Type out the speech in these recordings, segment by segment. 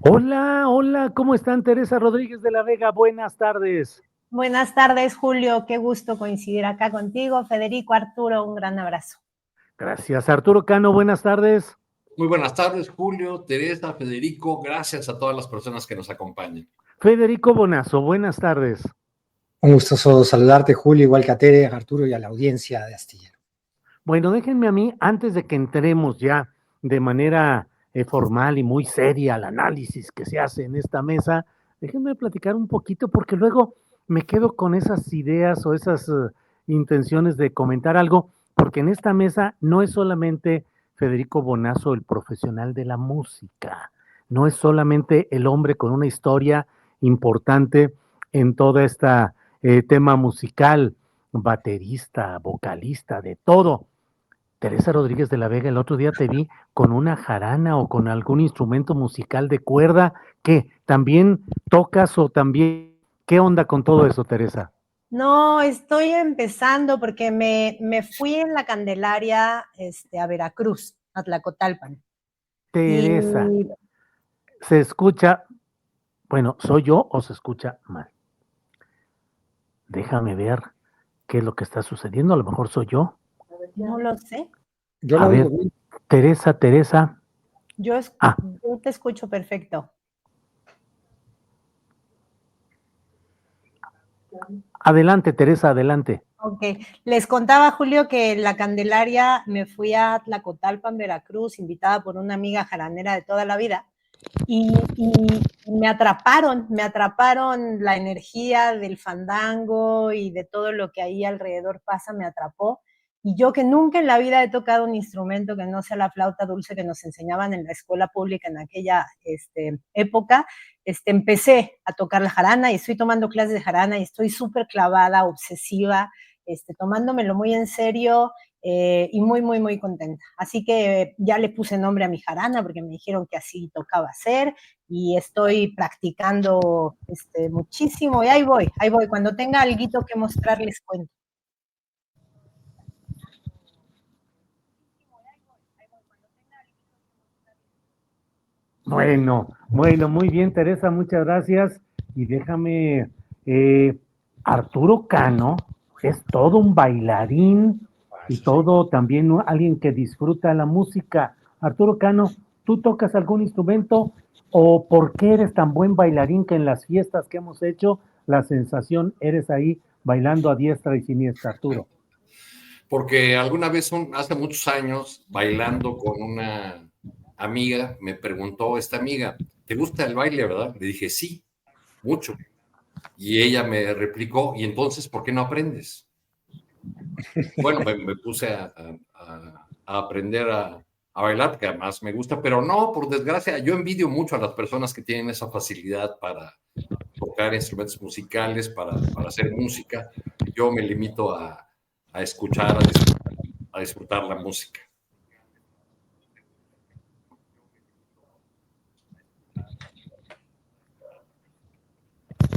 Hola, hola, ¿cómo están? Teresa Rodríguez de la Vega, buenas tardes. Buenas tardes, Julio. Qué gusto coincidir acá contigo. Federico, Arturo, un gran abrazo. Gracias. Arturo Cano, buenas tardes. Muy buenas tardes, Julio, Teresa, Federico. Gracias a todas las personas que nos acompañan. Federico Bonazo, buenas tardes. Un gustoso saludarte, Julio, igual que a Tere, a Arturo y a la audiencia de Astillero. Bueno, déjenme a mí, antes de que entremos ya de manera formal y muy seria al análisis que se hace en esta mesa, déjenme platicar un poquito porque luego me quedo con esas ideas o esas intenciones de comentar algo, porque en esta mesa no es solamente Federico Bonazo el profesional de la música, no es solamente el hombre con una historia importante en toda esta tema musical, baterista, vocalista, de todo. Teresa Rodríguez de la Vega, el otro día te vi con una jarana o con algún instrumento musical de cuerda. ¿Qué? ¿También tocas o también? ¿Qué onda con todo eso, Teresa? No, estoy empezando porque me fui en la Candelaria a Veracruz, a Tlacotalpan. Y Teresa, se escucha, bueno, ¿soy yo o se escucha mal? Déjame ver qué es lo que está sucediendo, a lo mejor soy yo. no lo sé. Yo A lo ver, oigo bien. Teresa. Yo, Ah, yo te escucho perfecto. adelante, Teresa, adelante. Ok, les contaba, Julio, que en la Candelaria me fui a Tlacotalpan, Veracruz, invitada por una amiga jaranera de toda la vida. Y me atraparon la energía del fandango y de todo lo que ahí alrededor pasa, me atrapó. Y yo que nunca en la vida he tocado un instrumento que no sea la flauta dulce que nos enseñaban en la escuela pública en aquella época, empecé a tocar la jarana y estoy tomando clases de jarana y estoy súper clavada, obsesiva, tomándomelo muy en serio, y muy, muy, muy contenta. Así que ya le puse nombre a mi jarana porque me dijeron que así tocaba hacer y estoy practicando muchísimo y ahí voy. Cuando tenga algo que mostrar les cuento. Bueno, bueno, muy bien, Teresa, muchas gracias. Y déjame, eh, Arturo Cano es todo un bailarín y Eso sí. todo también alguien que disfruta la música. Arturo Cano, ¿tú tocas algún instrumento o por qué eres tan buen bailarín que en las fiestas que hemos hecho, la sensación eres ahí bailando a diestra y siniestra, Arturo? Porque alguna vez, hace muchos años, bailando con una amiga, me preguntó esta amiga, ¿te gusta el baile, verdad? Le dije, sí, mucho. Y ella me replicó, ¿y entonces por qué no aprendes? Bueno, me puse a aprender a bailar, porque además me gusta, pero no, por desgracia, yo envidio mucho a las personas que tienen esa facilidad para tocar instrumentos musicales, para hacer música. Yo me limito a escuchar, a disfrutar la música.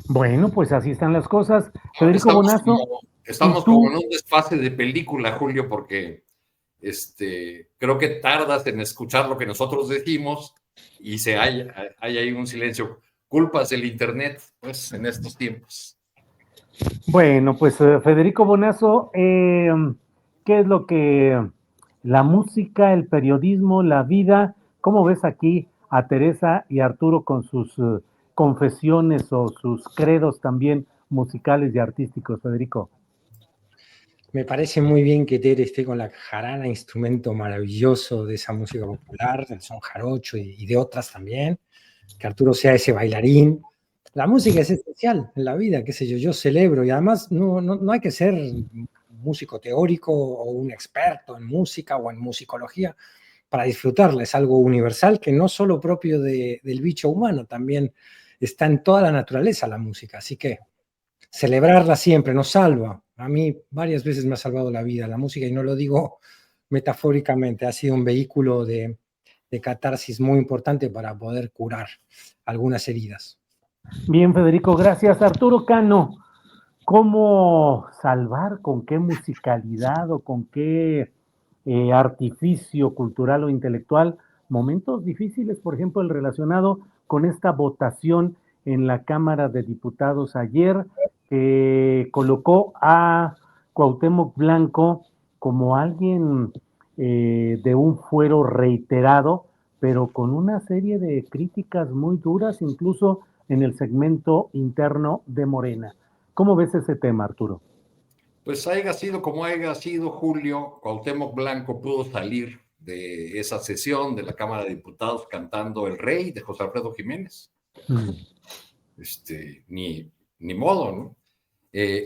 Bueno, pues así están las cosas. Federico Estamos Bonazo, como, ¿y estamos como tú? en un desfase de película, Julio, porque creo que tardas en escuchar lo que nosotros decimos y hay ahí un silencio. Culpas del Internet, pues, en estos tiempos. Bueno, pues Federico Bonazo, ¿qué es lo que la música, el periodismo, la vida? ¿Cómo ves aquí a Teresa y Arturo con sus confesiones o sus credos también musicales y artísticos, Federico? Me parece muy bien que Tere esté con la jarana, instrumento maravilloso de esa música popular, del son jarocho y de otras también. Que Arturo sea ese bailarín. La música es esencial en la vida, qué sé yo, yo celebro y además no hay que ser músico teórico o un experto en música o en musicología para disfrutarla. Es algo universal que no solo propio del bicho humano, también está en toda la naturaleza la música. Así que celebrarla siempre nos salva. A mí varias veces me ha salvado la vida la música y no lo digo metafóricamente, ha sido un vehículo de catarsis muy importante para poder curar algunas heridas. Bien, Federico, gracias. Arturo Cano, ¿cómo salvar, con qué musicalidad o con qué artificio cultural o intelectual momentos difíciles, por ejemplo, el relacionado con esta votación en la Cámara de Diputados ayer, que colocó a Cuauhtémoc Blanco como alguien de un fuero reiterado, pero con una serie de críticas muy duras, incluso en el segmento interno de Morena. ¿Cómo ves ese tema, Arturo? Pues haya sido como haya sido, Julio, Cuauhtémoc Blanco pudo salir de esa sesión de la Cámara de Diputados cantando El Rey de José Alfredo Jiménez. Ni modo, ¿no?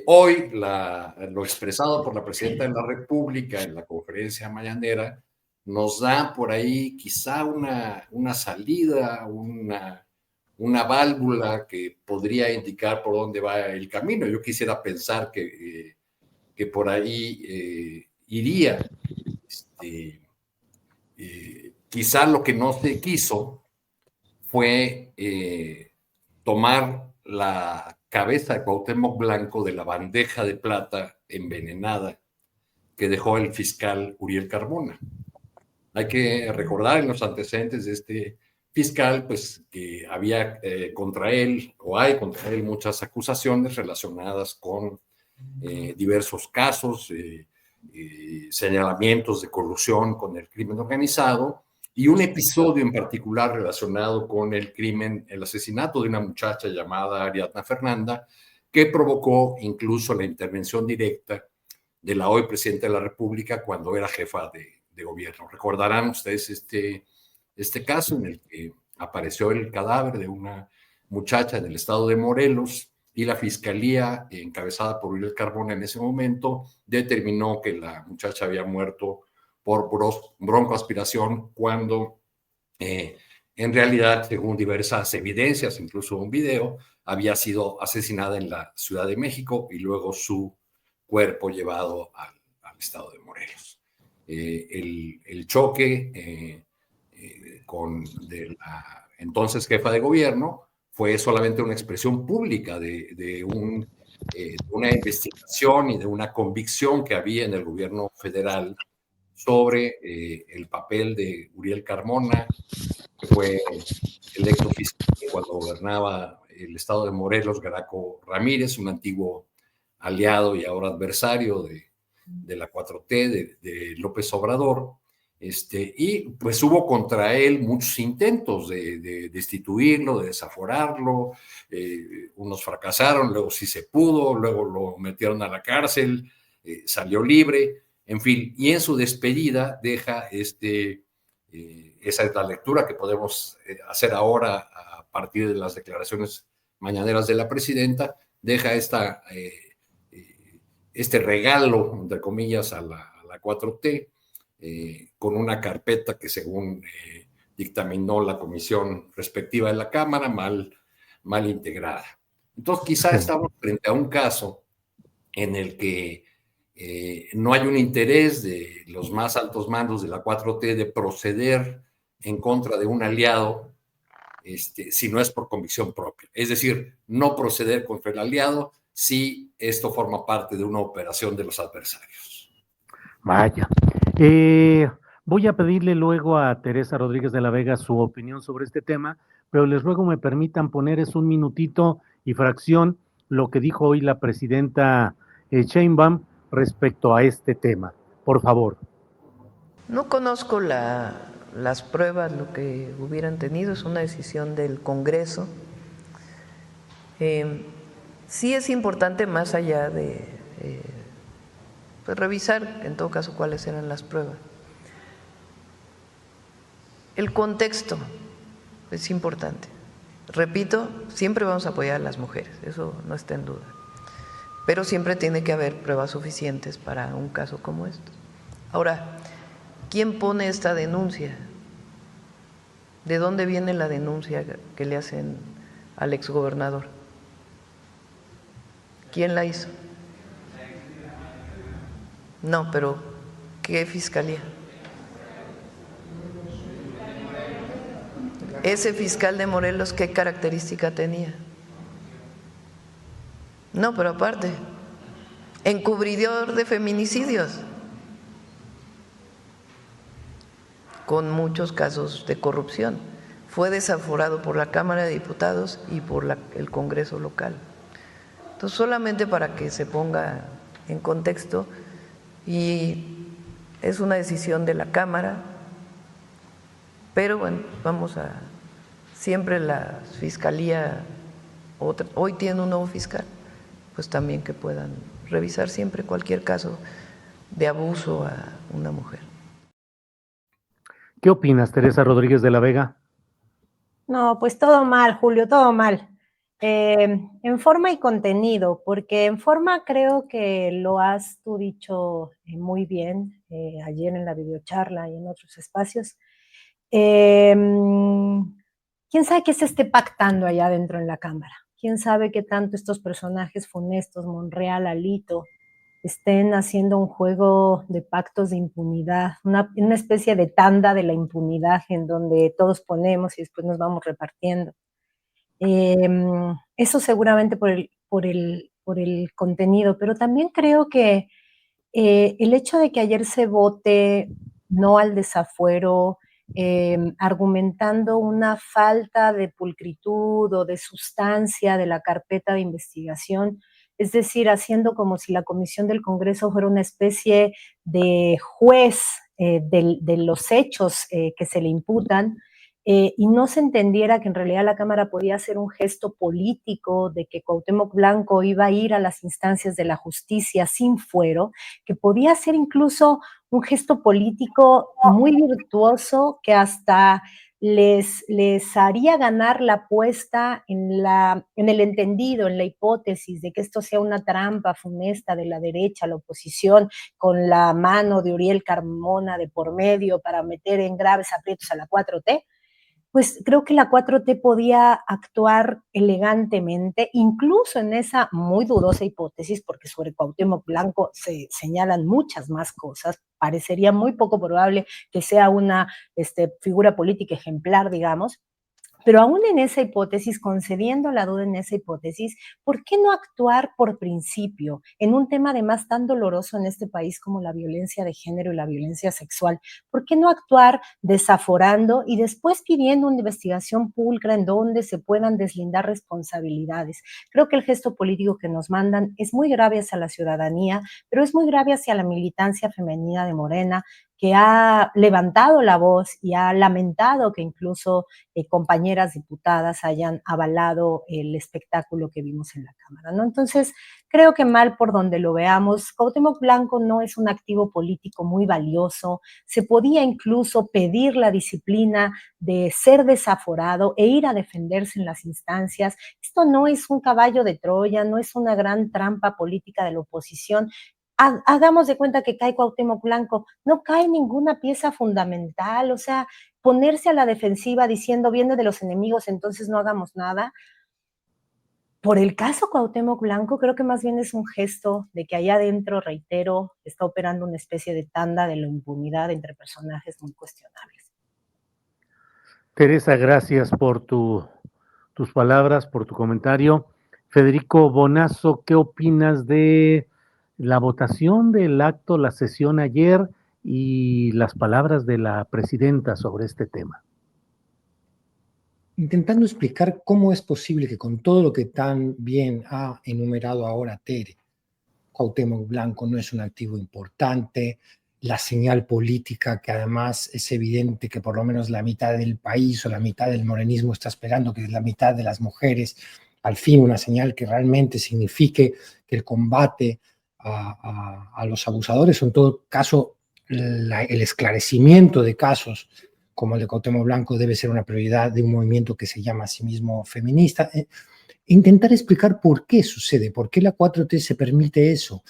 Hoy lo expresado por la Presidenta de la República en la conferencia mañanera nos da por ahí quizá una salida, una válvula que podría indicar por dónde va el camino. Yo quisiera pensar que por ahí iría. Quizá lo que no se quiso fue tomar la cabeza de Cuauhtémoc Blanco de la bandeja de plata envenenada que dejó el fiscal Uriel Carmona. Hay que recordar en los antecedentes de este fiscal, pues que había contra él, o hay contra él muchas acusaciones relacionadas con diversos casos, señalamientos de corrupción con el crimen organizado, y un episodio en particular relacionado con el asesinato de una muchacha llamada Ariadna Fernanda, que provocó incluso la intervención directa de la hoy presidenta de la República cuando era jefa de gobierno. Recordarán ustedes este caso en el que apareció el cadáver de una muchacha en el estado de Morelos, y la fiscalía, encabezada por Uriel Carmona en ese momento, determinó que la muchacha había muerto por broncoaspiración, cuando en realidad, según diversas evidencias, incluso un video, había sido asesinada en la Ciudad de México y luego su cuerpo llevado al estado de Morelos. El choque de la entonces jefa de gobierno fue solamente una expresión pública de una investigación y de una convicción que había en el gobierno federal sobre el papel de Uriel Carmona, que fue electo fiscal cuando gobernaba el estado de Morelos, Graco Ramírez, un antiguo aliado y ahora adversario de la 4T, de López Obrador. Y pues hubo contra él muchos intentos de destituirlo, de desaforarlo, unos fracasaron, luego sí se pudo, luego lo metieron a la cárcel, salió libre, en fin, y en su despedida deja esa es la lectura que podemos hacer ahora a partir de las declaraciones mañaneras de la presidenta, deja este regalo, entre comillas, a la 4T, con una carpeta que según dictaminó la comisión respectiva de la Cámara, mal integrada. Entonces quizá estamos frente a un caso en el que no hay un interés de los más altos mandos de la 4T de proceder en contra de un aliado, si no es por convicción propia. Es decir, no proceder contra el aliado si esto forma parte de una operación de los adversarios. Vaya. Voy a pedirle luego a Teresa Rodríguez de la Vega su opinión sobre este tema, pero les ruego me permitan poner un minutito y fracción lo que dijo hoy la presidenta Sheinbaum respecto a este tema. Por favor. No conozco las pruebas, lo que hubieran tenido, es una decisión del Congreso. Sí es importante, más allá de pues revisar en todo caso cuáles eran las pruebas. El contexto es importante. Repito, siempre vamos a apoyar a las mujeres, eso no está en duda. Pero siempre tiene que haber pruebas suficientes para un caso como este. Ahora, ¿quién pone esta denuncia? ¿De dónde viene la denuncia que le hacen al exgobernador? ¿Quién la hizo? No, pero ¿qué fiscalía? Ese fiscal de Morelos, ¿qué característica tenía? No, pero aparte, encubridor de feminicidios. con muchos casos de corrupción. Fue desaforado por la Cámara de Diputados y por el Congreso local. Entonces, solamente para que se ponga en contexto, y es una decisión de la Cámara, pero bueno, siempre la Fiscalía, hoy tiene un nuevo fiscal, pues también que puedan revisar siempre cualquier caso de abuso a una mujer. ¿Qué opinas, Teresa Rodríguez de la Vega? No, pues todo mal, Julio, todo mal. En forma y contenido, porque en forma creo que lo has tú dicho muy bien ayer en la videocharla y en otros espacios. ¿Quién sabe qué se esté pactando allá adentro en la Cámara? ¿Quién sabe qué tanto estos personajes funestos, Monreal, Alito, estén haciendo un juego de pactos de impunidad, una especie de tanda de la impunidad en donde todos ponemos y después nos vamos repartiendo? Eso seguramente por el contenido, pero también creo que el hecho de que ayer se vote no al desafuero, argumentando una falta de pulcritud o de sustancia de la carpeta de investigación, es decir, haciendo como si la Comisión del Congreso fuera una especie de juez de los hechos que se le imputan, y no se entendiera que en realidad la Cámara podía hacer un gesto político de que Cuauhtémoc Blanco iba a ir a las instancias de la justicia sin fuero, que podía ser incluso un gesto político muy virtuoso que hasta les haría ganar la apuesta en el entendido, en la hipótesis de que esto sea una trampa funesta de la derecha, la oposición, con la mano de Uriel Carmona de por medio para meter en graves aprietos a la 4T. Pues creo que la 4T podía actuar elegantemente, incluso en esa muy dudosa hipótesis, porque sobre Cuauhtémoc Blanco se señalan muchas más cosas. Parecería muy poco probable que sea una figura política ejemplar, digamos. Pero aún en esa hipótesis, concediendo la duda en esa hipótesis, ¿por qué no actuar por principio en un tema además tan doloroso en este país como la violencia de género y la violencia sexual? ¿Por qué no actuar desaforando y después pidiendo una investigación pulcra en donde se puedan deslindar responsabilidades? Creo que el gesto político que nos mandan es muy grave hacia la ciudadanía, pero es muy grave hacia la militancia femenina de Morena, que ha levantado la voz y ha lamentado que incluso compañeras diputadas hayan avalado el espectáculo que vimos en la Cámara, ¿no? Entonces, creo que mal por donde lo veamos, Cuauhtémoc Blanco no es un activo político muy valioso. Se podía incluso pedir la disciplina de ser desaforado e ir a defenderse en las instancias. Esto no es un caballo de Troya, no es una gran trampa política de la oposición. Hagamos de cuenta que cae Cuauhtémoc Blanco, no cae ninguna pieza fundamental, o sea, ponerse a la defensiva diciendo viene de los enemigos, entonces no hagamos nada. Por el caso Cuauhtémoc Blanco, creo que más bien es un gesto de que allá adentro, reitero, está operando una especie de tanda de la impunidad entre personajes muy cuestionables. Teresa, gracias por tus palabras, por tu comentario. Federico Bonazo, ¿qué opinas de la votación del acto, la sesión ayer y las palabras de la presidenta sobre este tema? Intentando explicar cómo es posible que con todo lo que tan bien ha enumerado ahora Tere, Cuauhtémoc Blanco no es un activo importante, la señal política que además es evidente que por lo menos la mitad del país o la mitad del morenismo está esperando que la mitad de las mujeres, al fin una señal que realmente signifique que el combate a los abusadores, o en todo caso el esclarecimiento de casos como el de Cuauhtémoc Blanco debe ser una prioridad de un movimiento que se llama a sí mismo feminista. Intentar explicar por qué sucede, por qué la 4T se permite eso.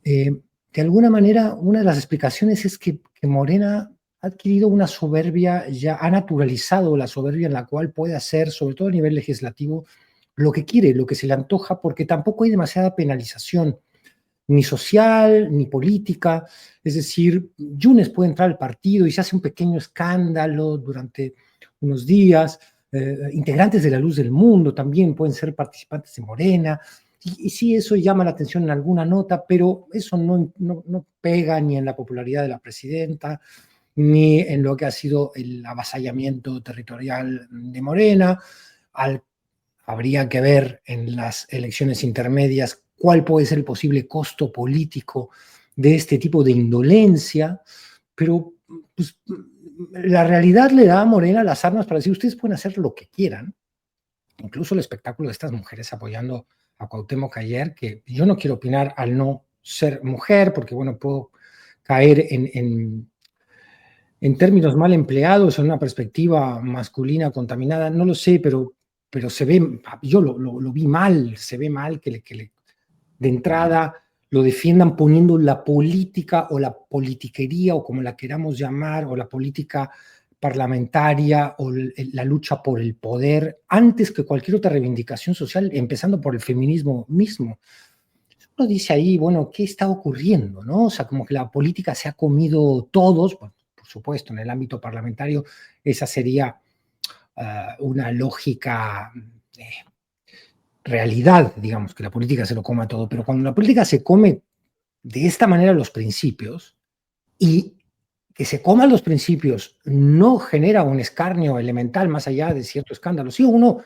De alguna manera, una de las explicaciones es que Morena ha adquirido una soberbia, ya ha naturalizado la soberbia en la cual puede hacer, sobre todo a nivel legislativo, lo que quiere, lo que se le antoja, porque tampoco hay demasiada penalización, ni social, ni política. Es decir, Yunes puede entrar al partido y se hace un pequeño escándalo durante unos días. Integrantes de La Luz del Mundo también pueden ser participantes de Morena. Y sí, eso llama la atención en alguna nota, pero eso no pega ni en la popularidad de la presidenta, ni en lo que ha sido el avasallamiento territorial de Morena. Habría que ver en las elecciones intermedias cuál puede ser el posible costo político de este tipo de indolencia, pero pues, la realidad le da a Morena las armas para decir, ustedes pueden hacer lo que quieran, incluso el espectáculo de estas mujeres apoyando a Cuauhtémoc ayer, que yo no quiero opinar al no ser mujer, porque bueno, puedo caer en términos mal empleados, en una perspectiva masculina contaminada, no lo sé, pero se ve, yo lo vi mal, se ve mal que de entrada lo defiendan poniendo la política o la politiquería o como la queramos llamar, o la política parlamentaria o la lucha por el poder antes que cualquier otra reivindicación social, empezando por el feminismo mismo. Uno dice ahí, bueno, ¿qué está ocurriendo? ¿No? O sea, como que la política se ha comido todos, por supuesto, en el ámbito parlamentario esa sería una lógica realidad, digamos, que la política se lo coma todo, pero cuando la política se come de esta manera los principios y que se coman los principios no genera un escarnio elemental más allá de cierto escándalo. Sí, uno,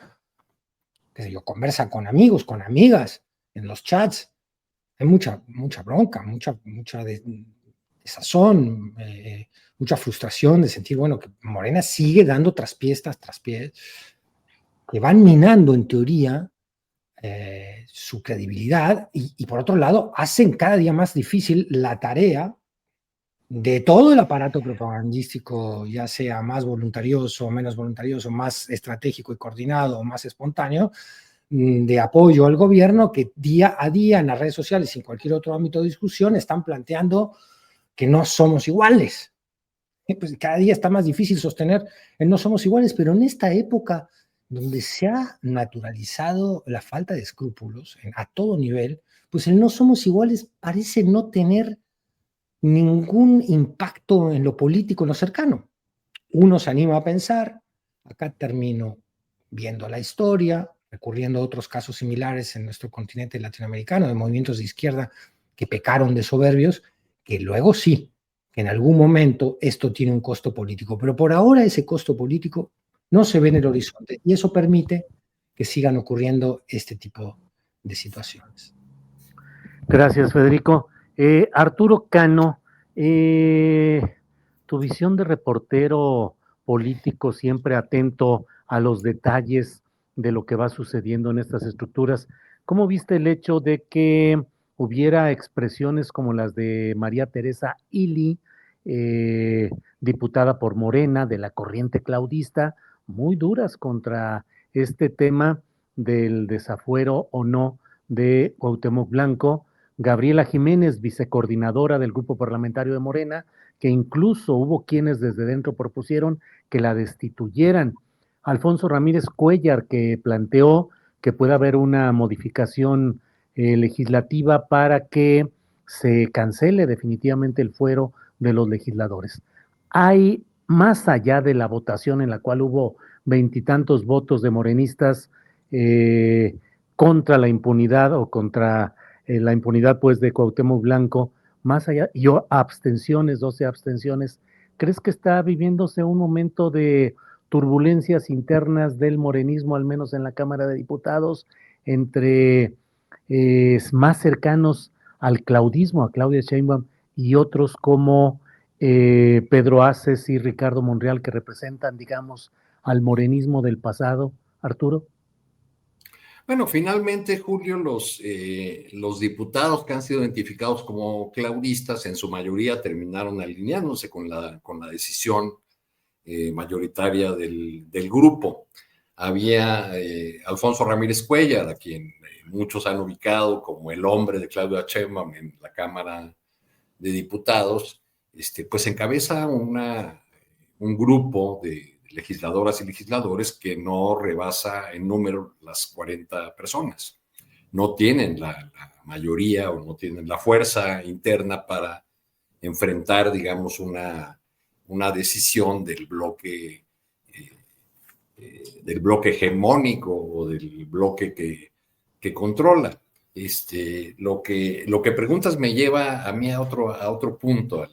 qué sé yo, conversa con amigos, con amigas, en los chats, hay mucha bronca, mucha desazón, mucha frustración de sentir, bueno, que Morena sigue dando traspiés tras traspiés, que van minando en teoría su credibilidad y por otro lado hacen cada día más difícil la tarea de todo el aparato propagandístico, ya sea más voluntarioso o menos voluntarioso, más estratégico y coordinado o más espontáneo, de apoyo al gobierno, que día a día en las redes sociales y en cualquier otro ámbito de discusión están planteando que no somos iguales. Pues cada día está más difícil sostener el no somos iguales, pero en esta época donde se ha naturalizado la falta de escrúpulos a todo nivel, pues el no somos iguales parece no tener ningún impacto en lo político, en lo cercano. Uno se anima a pensar, acá termino viendo la historia, recurriendo a otros casos similares en nuestro continente latinoamericano, de movimientos de izquierda que pecaron de soberbios, que luego sí, que en algún momento esto tiene un costo político, pero por ahora ese costo político no se ve en el horizonte y eso permite que sigan ocurriendo este tipo de situaciones. Gracias, Federico. Arturo Cano, tu visión de reportero político siempre atento a los detalles de lo que va sucediendo en estas estructuras, ¿cómo viste el hecho de que hubiera expresiones como las de María Teresa Ili, diputada por Morena de la corriente claudista, muy duras contra este tema del desafuero o no de Cuauhtémoc Blanco? Gabriela Jiménez, vicecoordinadora del grupo parlamentario de Morena, que incluso hubo quienes desde dentro propusieron que la destituyeran. Alfonso Ramírez Cuellar, que planteó que pueda haber una modificación legislativa para que se cancele definitivamente el fuero de los legisladores. Hay, más allá de la votación en la cual hubo 20 y tantos votos de morenistas contra la impunidad o contra la impunidad pues de Cuauhtémoc Blanco, más allá, y abstenciones, 12 abstenciones, ¿crees que está viviéndose un momento de turbulencias internas del morenismo, al menos en la Cámara de Diputados, entre más cercanos al claudismo, a Claudia Sheinbaum, y otros como Pedro Aces y Ricardo Monreal, que representan, digamos, al morenismo del pasado, Arturo? Bueno, finalmente, Julio, los diputados que han sido identificados como claudistas, en su mayoría terminaron alineándose con la decisión mayoritaria del grupo. Había Alfonso Ramírez Cuellar, a quien muchos han ubicado como el hombre de Claudia Sheinbaum en la Cámara de Diputados, pues encabeza un grupo de legisladoras y legisladores que no rebasa en número las 40 personas. No tienen la mayoría o no tienen la fuerza interna para enfrentar, digamos, una decisión del bloque hegemónico o del bloque que controla. Lo que preguntas me lleva a mí a otro punto,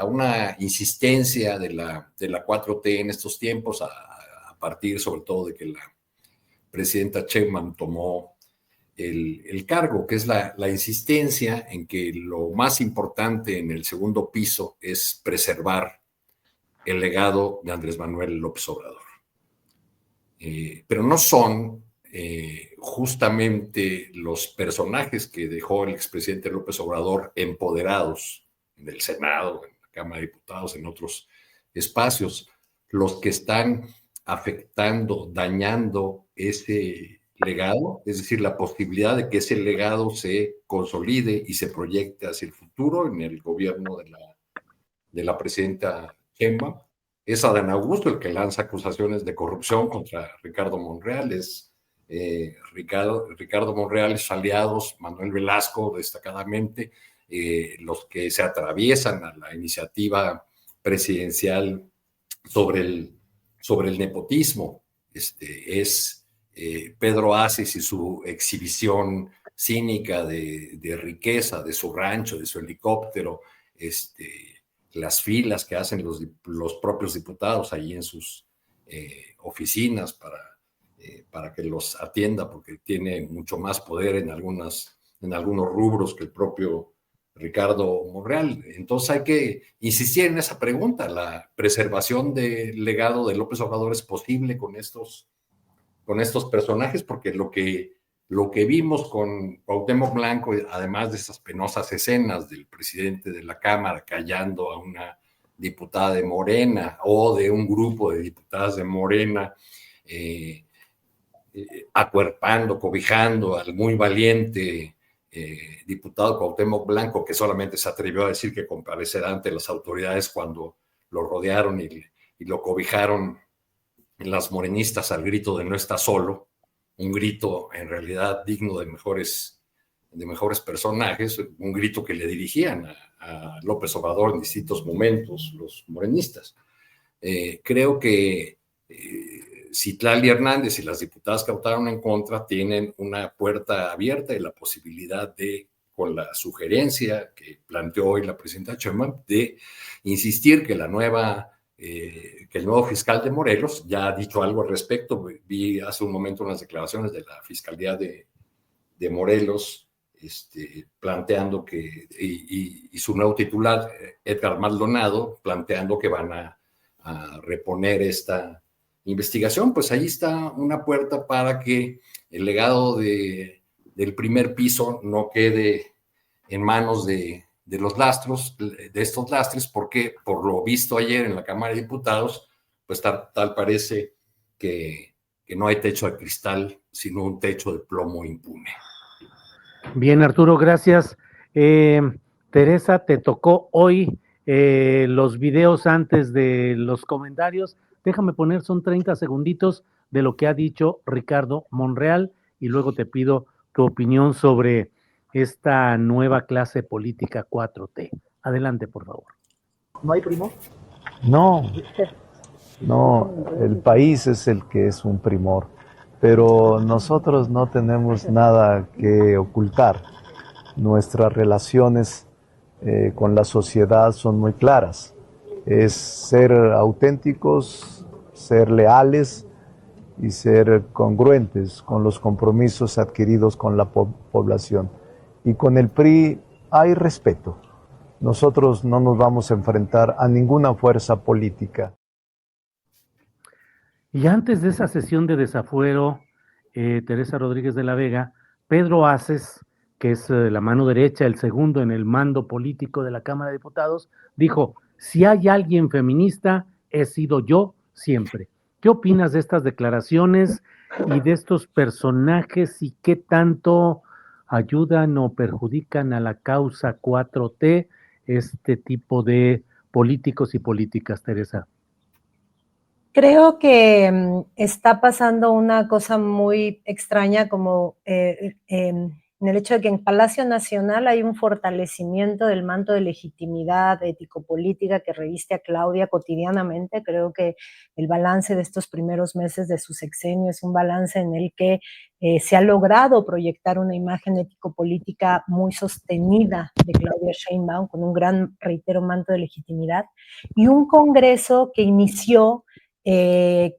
una insistencia de la 4T en estos tiempos, a partir sobre todo de que la presidenta Sheinbaum tomó el cargo, que es la insistencia en que lo más importante en el segundo piso es preservar el legado de Andrés Manuel López Obrador. Pero no son justamente los personajes que dejó el expresidente López Obrador empoderados en el Senado, en la Cámara de Diputados, en otros espacios, los que están afectando, dañando ese legado, es decir, la posibilidad de que ese legado se consolide y se proyecte hacia el futuro en el gobierno de la presidenta Sheinbaum. Es Adán Augusto el que lanza acusaciones de corrupción contra Ricardo Monreal, es Ricardo Monreal, sus aliados, Manuel Velasco, destacadamente, los que se atraviesan a la iniciativa presidencial sobre el nepotismo. Es Pedro Aces y su exhibición cínica de riqueza, de su rancho, de su helicóptero, las filas que hacen los propios diputados allí en sus oficinas para que los atienda, porque tiene mucho más poder en algunos rubros que el propio Ricardo Monreal. Entonces hay que insistir en esa pregunta. ¿La preservación del legado de López Obrador es posible con estos personajes? Porque lo que vimos con Cuauhtémoc Blanco, además de esas penosas escenas del presidente de la Cámara callando a una diputada de Morena o de un grupo de diputadas de Morena, acuerpando, cobijando al muy valiente diputado Cuauhtémoc Blanco, que solamente se atrevió a decir que comparecerá ante las autoridades cuando lo rodearon y lo cobijaron las morenistas al grito de no está solo, un grito en realidad digno de mejores personajes, un grito que le dirigían a López Obrador en distintos momentos los morenistas. Creo que Citlali Hernández y las diputadas que votaron en contra tienen una puerta abierta y la posibilidad de, con la sugerencia que planteó hoy la presidenta Sheinbaum, de insistir que que el nuevo fiscal de Morelos ya ha dicho algo al respecto. Vi hace un momento unas declaraciones de la Fiscalía de Morelos, planteando que, y su nuevo titular, Edgar Maldonado, planteando que van a reponer esta investigación. Pues ahí está una puerta para que el legado del primer piso no quede en manos de estos lastres, porque por lo visto ayer en la Cámara de Diputados, pues tal parece que no hay techo de cristal, sino un techo de plomo impune. Bien, Arturo, gracias. Teresa, te tocó hoy los videos antes de los comentarios. Déjame poner, son 30 segunditos de lo que ha dicho Ricardo Monreal y luego te pido tu opinión sobre esta nueva clase política 4T. Adelante, por favor. ¿No hay primo? No, el país es el que es un primor, pero nosotros no tenemos nada que ocultar. Nuestras relaciones con la sociedad son muy claras. Es ser auténticos, ser leales y ser congruentes con los compromisos adquiridos con la población. Y con el PRI hay respeto. Nosotros no nos vamos a enfrentar a ninguna fuerza política. Y antes de esa sesión de desafuero, Teresa Rodríguez de la Vega, Pedro Aces, que es la mano derecha, el segundo en el mando político de la Cámara de Diputados, dijo, si hay alguien feminista, he sido yo siempre. ¿Qué opinas de estas declaraciones y de estos personajes y qué tanto ayudan o perjudican a la causa 4T este tipo de políticos y políticas, Teresa? Creo que está pasando una cosa muy extraña, como en el hecho de que en Palacio Nacional hay un fortalecimiento del manto de legitimidad ético-política que reviste a Claudia cotidianamente. Creo que el balance de estos primeros meses de su sexenio es un balance en el que se ha logrado proyectar una imagen ético-política muy sostenida de Claudia Sheinbaum, con un gran, reitero, manto de legitimidad, y un Congreso que inició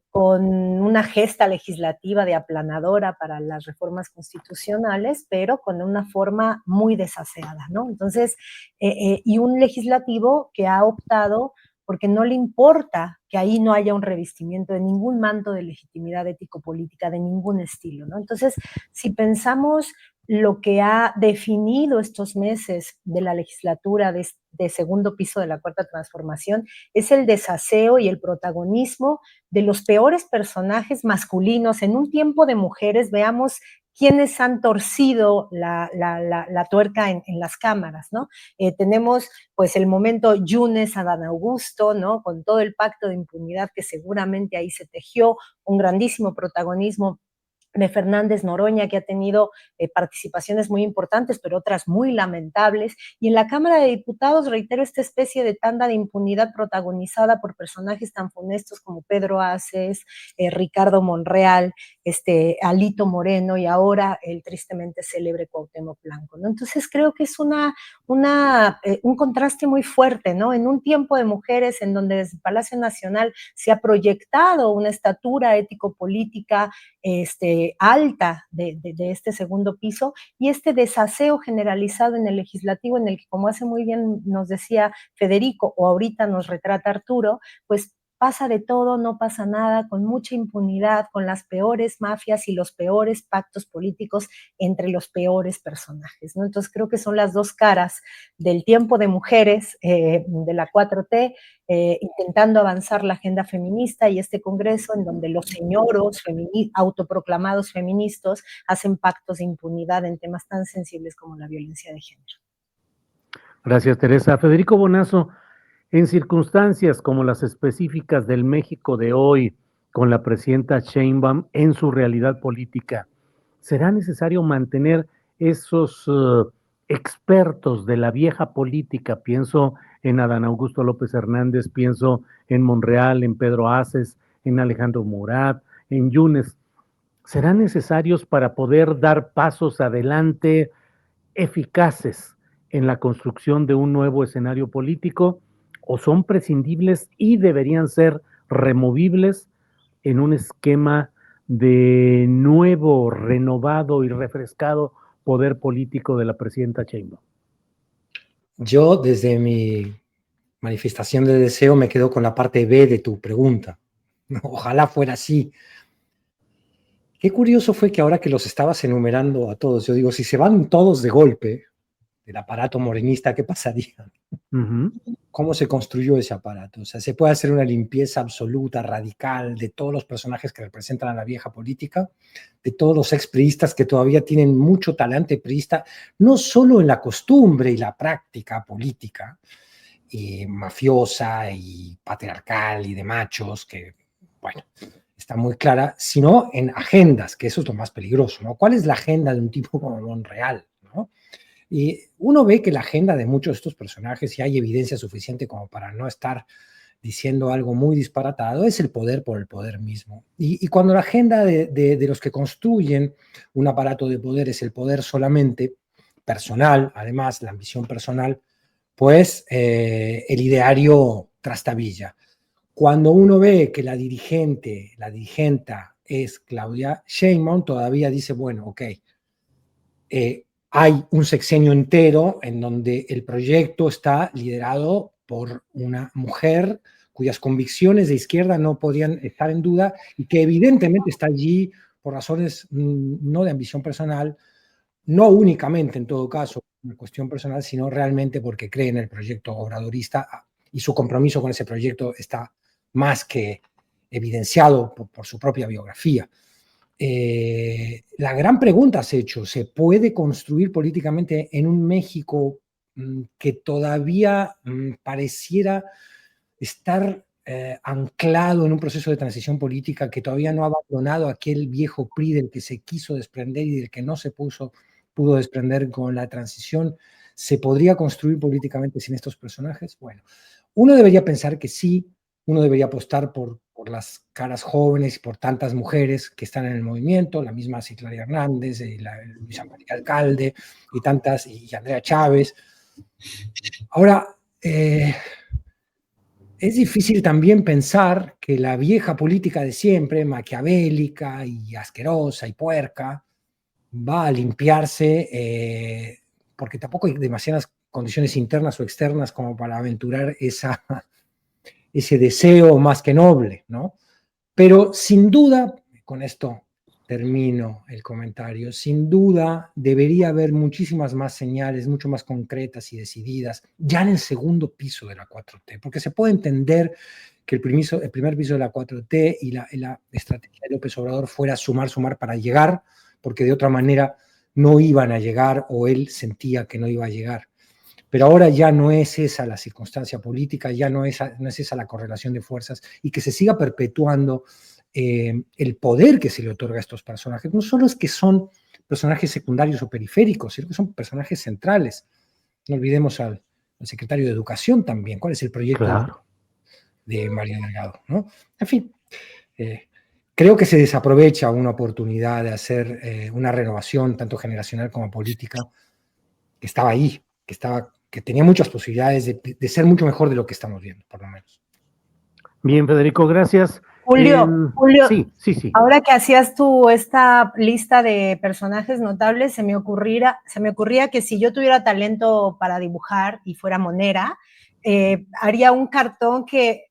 con una gesta legislativa de aplanadora para las reformas constitucionales, pero con una forma muy desaseada, ¿no? Entonces, y un legislativo que ha optado porque no le importa que ahí no haya un revestimiento de ningún manto de legitimidad ético-política de ningún estilo, ¿no? Entonces, si pensamos lo que ha definido estos meses de la legislatura de segundo piso de la Cuarta Transformación, es el desaseo y el protagonismo de los peores personajes masculinos. En un tiempo de mujeres, veamos quiénes han torcido la tuerca en las cámaras, ¿no? Tenemos pues el momento Yunes Adán Augusto, ¿no? Con todo el pacto de impunidad que seguramente ahí se tejió, un grandísimo protagonismo de Fernández Noroña, que ha tenido participaciones muy importantes, pero otras muy lamentables. Y en la Cámara de Diputados, reitero, esta especie de tanda de impunidad protagonizada por personajes tan funestos como Pedro Aces, Ricardo Monreal, Alito Moreno y ahora el tristemente célebre Cuauhtémoc Blanco, ¿no? Entonces creo que es un contraste muy fuerte, ¿no? En un tiempo de mujeres en donde desde el Palacio Nacional se ha proyectado una estatura ético-política alta de este segundo piso, y este desaseo generalizado en el legislativo, en el que, como hace muy bien nos decía Federico, o ahorita nos retrata Arturo, pues pasa de todo, no pasa nada, con mucha impunidad, con las peores mafias y los peores pactos políticos entre los peores personajes, ¿no? Entonces creo que son las dos caras del tiempo de mujeres, de la 4T, intentando avanzar la agenda feminista, y este congreso en donde los señoros autoproclamados feministas hacen pactos de impunidad en temas tan sensibles como la violencia de género. Gracias, Teresa. Federico Bonazo, en circunstancias como las específicas del México de hoy, con la presidenta Sheinbaum en su realidad política, ¿será necesario mantener esos expertos de la vieja política? Pienso en Adán Augusto López Hernández, pienso en Monreal, en Pedro Aces, en Alejandro Murat, en Yunes. ¿Serán necesarios para poder dar pasos adelante eficaces en la construcción de un nuevo escenario político, o son prescindibles y deberían ser removibles en un esquema de nuevo, renovado y refrescado poder político de la presidenta Sheinbaum? Yo, desde mi manifestación de deseo, me quedo con la parte B de tu pregunta. Ojalá fuera así. Qué curioso fue que ahora que los estabas enumerando a todos, yo digo, si se van todos de golpe del aparato morenista, ¿qué pasaría? ¿Cómo se construyó ese aparato? O sea, ¿se puede hacer una limpieza absoluta, radical, de todos los personajes que representan a la vieja política, de todos los expriistas que todavía tienen mucho talante priista, no solo en la costumbre y la práctica política, mafiosa y patriarcal y de machos, que, bueno, está muy clara, sino en agendas, que eso es lo más peligroso, ¿no? ¿Cuál es la agenda de un tipo como Monreal, ¿no? Y uno ve que la agenda de muchos de estos personajes, y hay evidencia suficiente como para no estar diciendo algo muy disparatado, es el poder por el poder mismo. Y cuando la agenda de los que construyen un aparato de poder es el poder solamente personal, además la ambición personal, pues el ideario trastabilla. Cuando uno ve que la dirigenta es Claudia Sheinbaum, todavía dice, bueno, ok, hay un sexenio entero en donde el proyecto está liderado por una mujer cuyas convicciones de izquierda no podían estar en duda y que evidentemente está allí por razones no de ambición personal, no únicamente en todo caso una cuestión personal, sino realmente porque cree en el proyecto obradorista y su compromiso con ese proyecto está más que evidenciado por su propia biografía. La gran pregunta has hecho, ¿se puede construir políticamente en un México que todavía pareciera estar anclado en un proceso de transición política, que todavía no ha abandonado aquel viejo PRI del que se quiso desprender y del que no se puso pudo desprender con la transición, ¿se podría construir políticamente sin estos personajes? Bueno, uno debería pensar que sí, uno debería apostar por las caras jóvenes y por tantas mujeres que están en el movimiento, la misma Citlali Hernández, Luisa María Alcalde y Andrea Chávez. Ahora, es difícil también pensar que la vieja política de siempre, maquiavélica y asquerosa y puerca, va a limpiarse, porque tampoco hay demasiadas condiciones internas o externas como para aventurar ese deseo más que noble, ¿no? Pero sin duda, con esto termino el comentario, sin duda debería haber muchísimas más señales, mucho más concretas y decididas, ya en el segundo piso de la 4T, porque se puede entender que el primer piso de la 4T y la estrategia de López Obrador fuera sumar para llegar, porque de otra manera no iban a llegar o él sentía que no iba a llegar. Pero ahora ya no es esa la circunstancia política, ya no es esa la correlación de fuerzas, y que se siga perpetuando el poder que se le otorga a estos personajes. No solo es que son personajes secundarios o periféricos, sino que son personajes centrales. No olvidemos al secretario de Educación también. ¿Cuál es el proyecto de María Delgado? ¿No? En fin, creo que se desaprovecha una oportunidad de hacer una renovación, tanto generacional como política, que estaba ahí, que tenía muchas posibilidades de ser mucho mejor de lo que estamos viendo, por lo menos. Bien, Federico, gracias. Julio, Sí. Ahora que hacías tú esta lista de personajes notables, se me ocurría que si yo tuviera talento para dibujar y fuera monera, haría un cartón que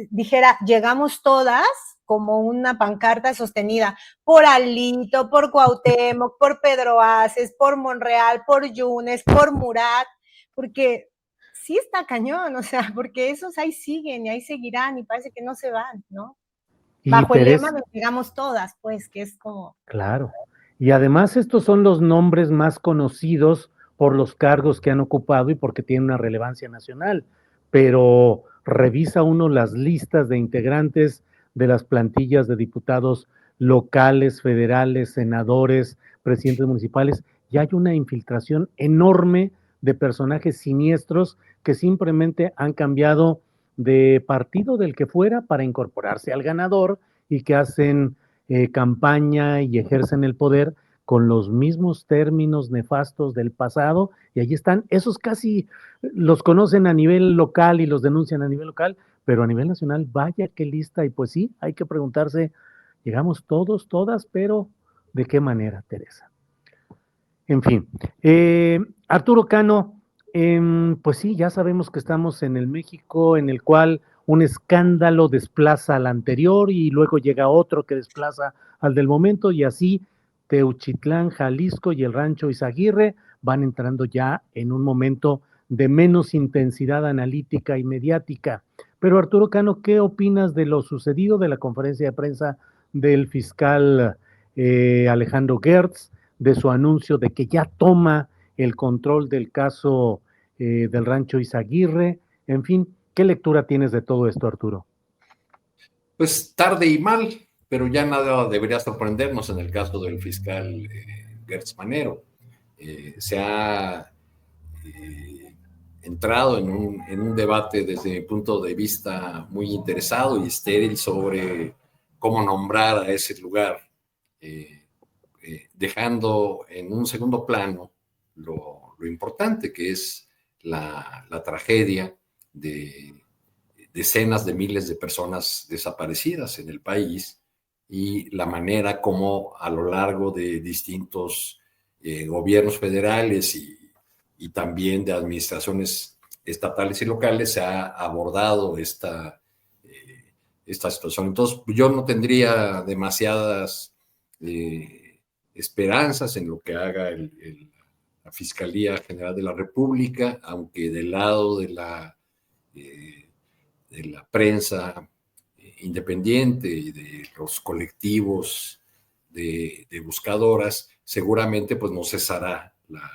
dijera, llegamos todas, como una pancarta sostenida por Alito, por Cuauhtémoc, por Pedro Aces, por Monreal, por Yunes, por Murat, porque sí está cañón, o sea, porque esos ahí siguen y ahí seguirán y parece que no se van, ¿no? Bajo el lema nos llegamos todas, pues, que es como... Claro. Y además estos son los nombres más conocidos por los cargos que han ocupado y porque tienen una relevancia nacional. Pero revisa uno las listas de integrantes de las plantillas de diputados locales, federales, senadores, presidentes municipales, y hay una infiltración enorme de personajes siniestros que simplemente han cambiado de partido del que fuera para incorporarse al ganador y que hacen campaña y ejercen el poder con los mismos términos nefastos del pasado, y allí están, esos casi los conocen a nivel local y los denuncian a nivel local, pero a nivel nacional, vaya qué lista, y pues sí, hay que preguntarse, llegamos todos, todas, pero ¿de qué manera, Teresa? En fin, Arturo Cano, pues sí, ya sabemos que estamos en el México en el cual un escándalo desplaza al anterior y luego llega otro que desplaza al del momento, y así Teuchitlán, Jalisco y el Rancho Izaguirre van entrando ya en un momento de menos intensidad analítica y mediática. Pero Arturo Cano, ¿qué opinas de lo sucedido de la conferencia de prensa del fiscal Alejandro Gertz, de su anuncio de que ya toma el control del caso del Rancho Izaguirre? En fin, ¿qué lectura tienes de todo esto, Arturo? Pues tarde y mal, pero ya nada debería sorprendernos en el caso del fiscal Gertz Manero. Se ha entrado en un debate desde mi punto de vista muy interesado y estéril sobre cómo nombrar a ese lugar, dejando en un segundo plano lo importante que es la tragedia de decenas de miles de personas desaparecidas en el país y la manera como a lo largo de distintos gobiernos federales y también de administraciones estatales y locales se ha abordado esta situación. Entonces, yo no tendría demasiadas esperanzas en lo que haga la Fiscalía General de la República, aunque del lado de la prensa independiente y de los colectivos de buscadoras, seguramente pues no cesará la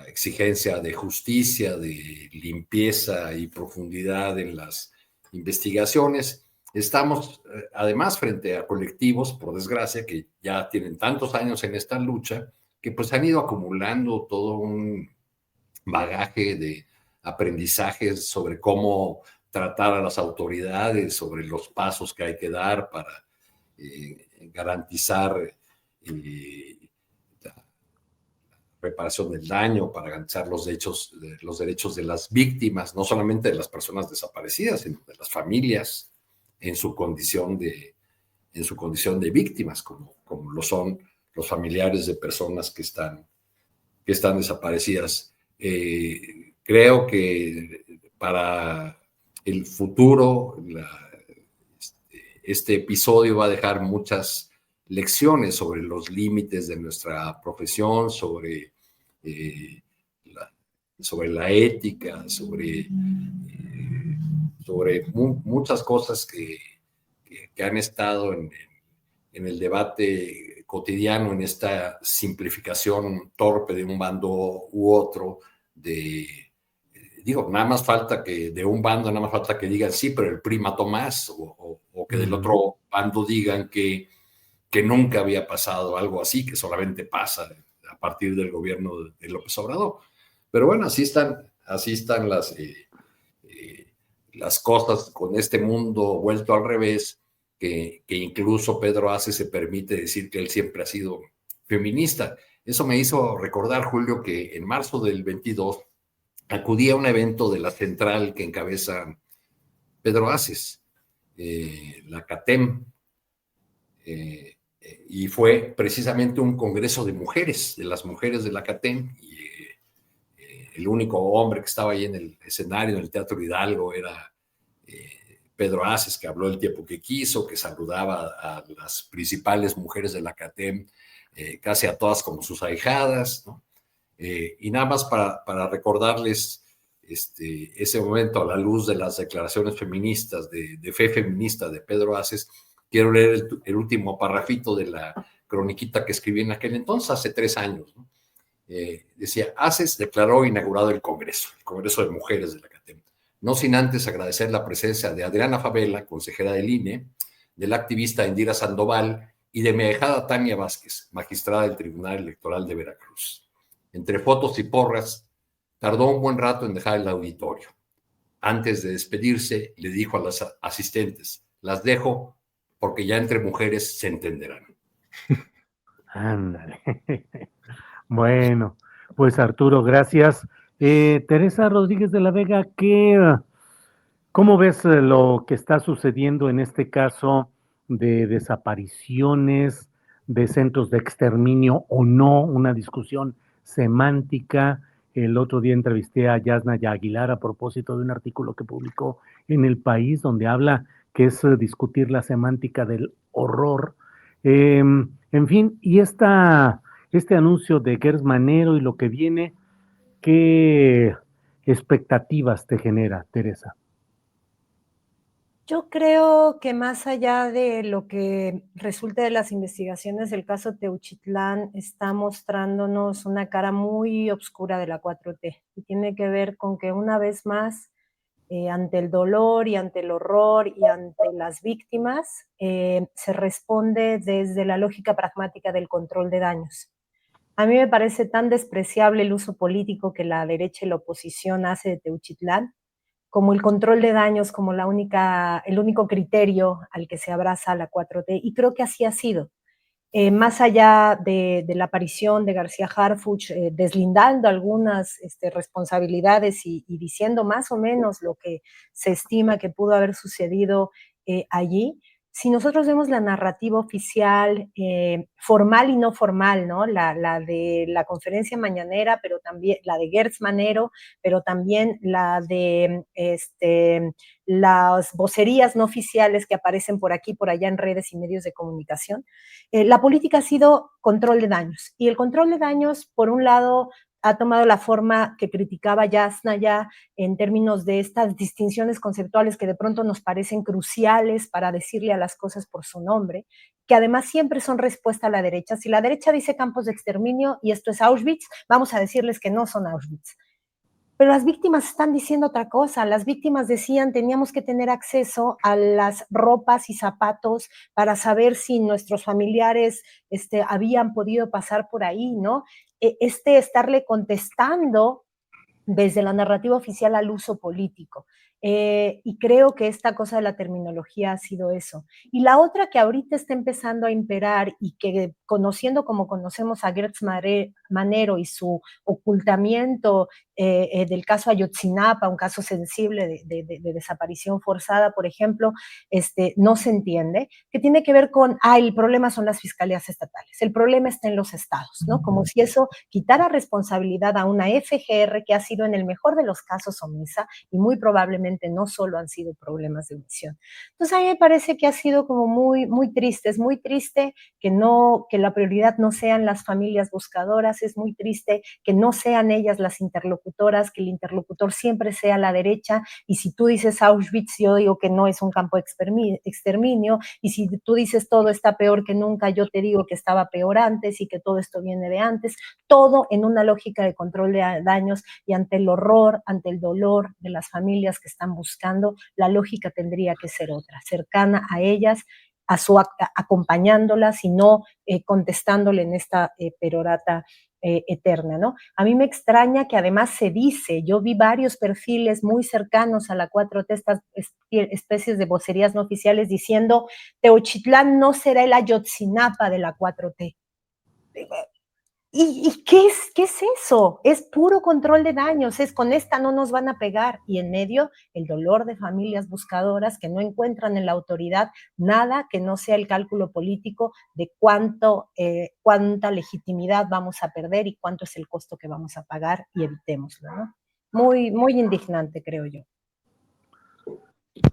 exigencia de justicia, de limpieza y profundidad en las investigaciones, estamos además frente a colectivos, por desgracia, que ya tienen tantos años en esta lucha, que pues han ido acumulando todo un bagaje de aprendizajes sobre cómo tratar a las autoridades, sobre los pasos que hay que dar para garantizar la reparación del daño, para garantizar los derechos de las víctimas, no solamente de las personas desaparecidas, sino de las familias en su condición de víctimas, como lo son los familiares de personas que están desaparecidas. Creo que para el futuro este episodio va a dejar muchas lecciones sobre los límites de nuestra profesión, sobre la ética, sobre muchas cosas que han estado en el debate cotidiano, en esta simplificación torpe de un bando u otro, nada más falta que de un bando, nada más falta que digan sí, pero el PRI mató más, o que del otro bando digan que nunca había pasado algo así, que solamente pasa a partir del gobierno de López Obrador. Pero bueno, así están las cosas con este mundo vuelto al revés, que incluso Pedro Ace se permite decir que él siempre ha sido feminista. Eso me hizo recordar, Julio, que en marzo del 22 acudí a un evento de la central que encabeza Pedro Aces, la CATEM, y fue precisamente un congreso de mujeres, de las mujeres de la CATEM, y el único hombre que estaba ahí en el escenario, en el Teatro Hidalgo, era Pedro Aces, que habló el tiempo que quiso, que saludaba a las principales mujeres de la CATEM, casi a todas como sus ahijadas, ¿no? Y nada más para recordarles ese momento a la luz de las declaraciones feministas, de fe feminista de Pedro Aces, quiero leer el último parrafito de la croniquita que escribí en aquel entonces, hace 3 años, ¿no? Decía, Aces declaró inaugurado el Congreso de Mujeres de la CATEM, no sin antes agradecer la presencia de Adriana Favela, consejera del INE, de la activista Indira Sandoval y de mi ahijada Tania Vázquez, magistrada del Tribunal Electoral de Veracruz. Entre fotos y porras, tardó un buen rato en dejar el auditorio. Antes de despedirse, le dijo a las asistentes, las dejo porque ya entre mujeres se entenderán. Ándale. Bueno, pues Arturo, gracias. Teresa Rodríguez de la Vega, ¿cómo ves lo que está sucediendo en este caso de desapariciones, de centros de exterminio o no? Una discusión semántica. El otro día entrevisté a Yasnaya Aguilar a propósito de un artículo que publicó en El País, donde habla que es discutir la semántica del horror. En fin, y este anuncio de Gers Manero y lo que viene, ¿qué expectativas te genera, Teresa? Yo creo que más allá de lo que resulte de las investigaciones, el caso Teuchitlán está mostrándonos una cara muy oscura de la 4T, y tiene que ver con que una vez más, ante el dolor y ante el horror y ante las víctimas, se responde desde la lógica pragmática del control de daños. A mí me parece tan despreciable el uso político que la derecha y la oposición hace de Teuchitlán, como el control de daños, como el único criterio al que se abraza la 4T, y creo que así ha sido. Más allá de la aparición de García Harfuch, deslindando algunas responsabilidades y diciendo más o menos lo que se estima que pudo haber sucedido allí, si nosotros vemos la narrativa oficial, formal y no formal, ¿no? La de la conferencia mañanera, pero también la de Gers Manero, pero también la de las vocerías no oficiales que aparecen por aquí, por allá en redes y medios de comunicación, la política ha sido control de daños. Y el control de daños, por un lado, ha tomado la forma que criticaba Yasnaya en términos de estas distinciones conceptuales que de pronto nos parecen cruciales para decirle a las cosas por su nombre, que además siempre son respuesta a la derecha. Si la derecha dice campos de exterminio y esto es Auschwitz, vamos a decirles que no son Auschwitz. Pero las víctimas están diciendo otra cosa. Las víctimas decían teníamos que tener acceso a las ropas y zapatos para saber si nuestros familiares habían podido pasar por ahí, ¿no? Estarle contestando desde la narrativa oficial al uso político. Y creo que esta cosa de la terminología ha sido eso. Y la otra que ahorita está empezando a imperar y que conociendo como conocemos a Gertz Manero y su ocultamiento del caso Ayotzinapa, un caso sensible de desaparición forzada, por ejemplo, no se entiende, que tiene que ver con, el problema son las fiscalías estatales, el problema está en los estados, ¿no? Como si eso quitara responsabilidad a una FGR que ha sido en el mejor de los casos omisa y muy probablemente no solo han sido problemas de omisión. Entonces a mí me parece que ha sido como muy, muy triste, es muy triste que la prioridad no sean las familias buscadoras, es muy triste que no sean ellas las interlocutoras, que el interlocutor siempre sea la derecha, y si tú dices Auschwitz, yo digo que no es un campo de exterminio, y si tú dices todo está peor que nunca, yo te digo que estaba peor antes y que todo esto viene de antes, todo en una lógica de control de daños, y ante el horror, ante el dolor de las familias que están buscando, la lógica tendría que ser otra, cercana a ellas, acompañándolas y no contestándole en esta perorata eterna, ¿no? A mí me extraña que además se dice, yo vi varios perfiles muy cercanos a la 4T, estas especies de vocerías no oficiales diciendo, Teochitlán no será el Ayotzinapa de la 4T. ¿Y qué es eso? Es puro control de daños, es con esta no nos van a pegar, y en medio el dolor de familias buscadoras que no encuentran en la autoridad nada que no sea el cálculo político de cuánta legitimidad vamos a perder y cuánto es el costo que vamos a pagar, y evitémoslo, ¿no? Muy, muy indignante, creo yo.